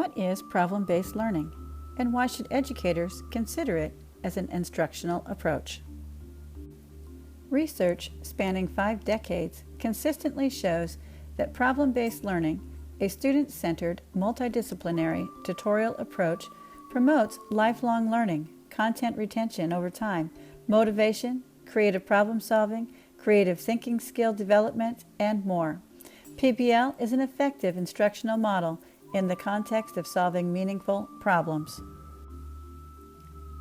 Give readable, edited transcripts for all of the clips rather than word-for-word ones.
What is problem-based learning, and why should educators consider it as an instructional approach? Research spanning 5 decades consistently shows that problem-based learning, a student-centered, multidisciplinary tutorial approach, promotes lifelong learning, content retention over time, motivation, creative problem-solving, creative thinking skill development, and more. PBL is an effective instructional model in the context of solving meaningful problems.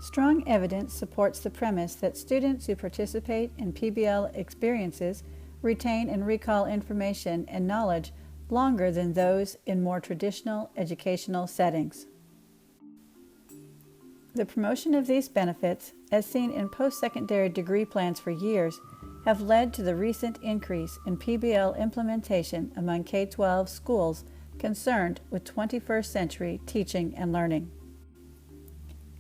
Strong evidence supports the premise that students who participate in PBL experiences retain and recall information and knowledge longer than those in more traditional educational settings. The promotion of these benefits, as seen in post-secondary degree plans for years, have led to the recent increase in PBL implementation among K-12 schools concerned with 21st century teaching and learning.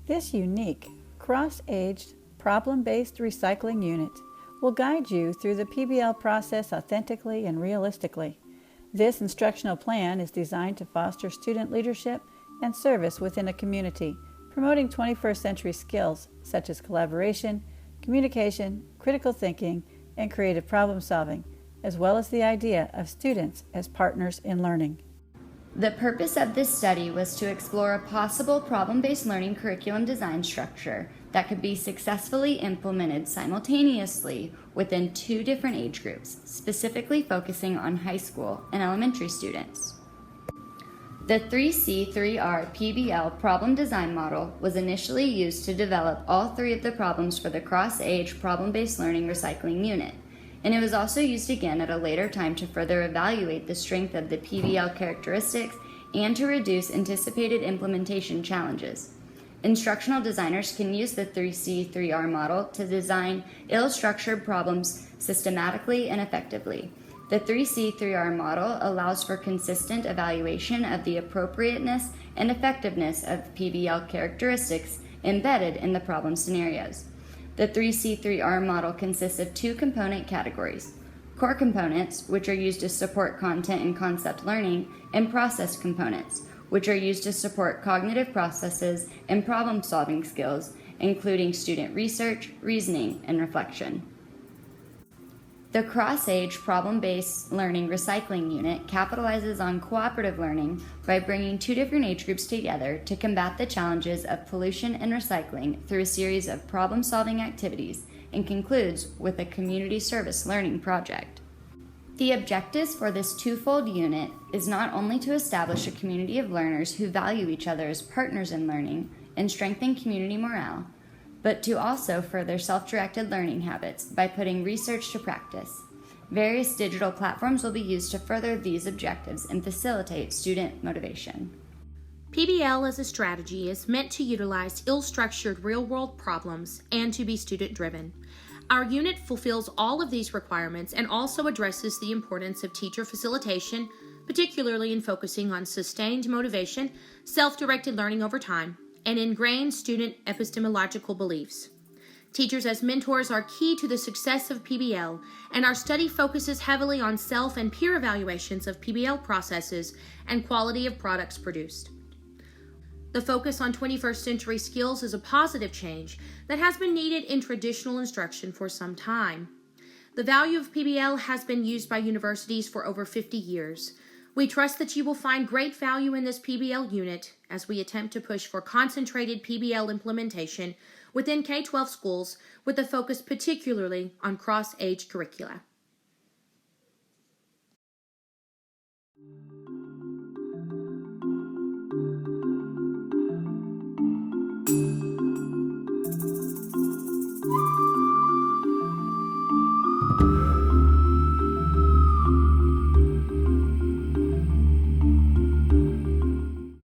This unique, cross-aged, problem-based recycling unit will guide you through the PBL process authentically and realistically. This instructional plan is designed to foster student leadership and service within a community, promoting 21st century skills such as collaboration, communication, critical thinking, and creative problem solving, as well as the idea of students as partners in learning. The purpose of this study was to explore a possible problem-based learning curriculum design structure that could be successfully implemented simultaneously within 2 different age groups, specifically focusing on high school and elementary students. The 3C3R PBL problem design model was initially used to develop all 3 of the problems for the cross-age problem-based learning recycling unit, and it was also used again at a later time to further evaluate the strength of the PBL characteristics and to reduce anticipated implementation challenges. Instructional designers can use the 3C3R model to design ill-structured problems systematically and effectively. The 3C3R model allows for consistent evaluation of the appropriateness and effectiveness of PBL characteristics embedded in the problem scenarios. The 3C3R model consists of 2 component categories: core components, which are used to support content and concept learning, and process components, which are used to support cognitive processes and problem-solving skills, including student research, reasoning, and reflection. The cross-age problem-based learning recycling unit capitalizes on cooperative learning by bringing 2 different age groups together to combat the challenges of pollution and recycling through a series of problem-solving activities, and concludes with a community service learning project. The objectives for this 2-fold unit is not only to establish a community of learners who value each other as partners in learning and strengthen community morale, but to also further self-directed learning habits by putting research to practice. Various digital platforms will be used to further these objectives and facilitate student motivation. PBL as a strategy is meant to utilize ill-structured real-world problems and to be student-driven. Our unit fulfills all of these requirements and also addresses the importance of teacher facilitation, particularly in focusing on sustained motivation, self-directed learning over time, and ingrained student epistemological beliefs. Teachers as mentors are key to the success of PBL, and our study focuses heavily on self and peer evaluations of PBL processes and quality of products produced. The focus on 21st century skills is a positive change that has been needed in traditional instruction for some time. The value of PBL has been used by universities for over 50 years. We trust that you will find great value in this PBL unit as we attempt to push for concentrated PBL implementation within K-12 schools with a focus particularly on cross-age curricula.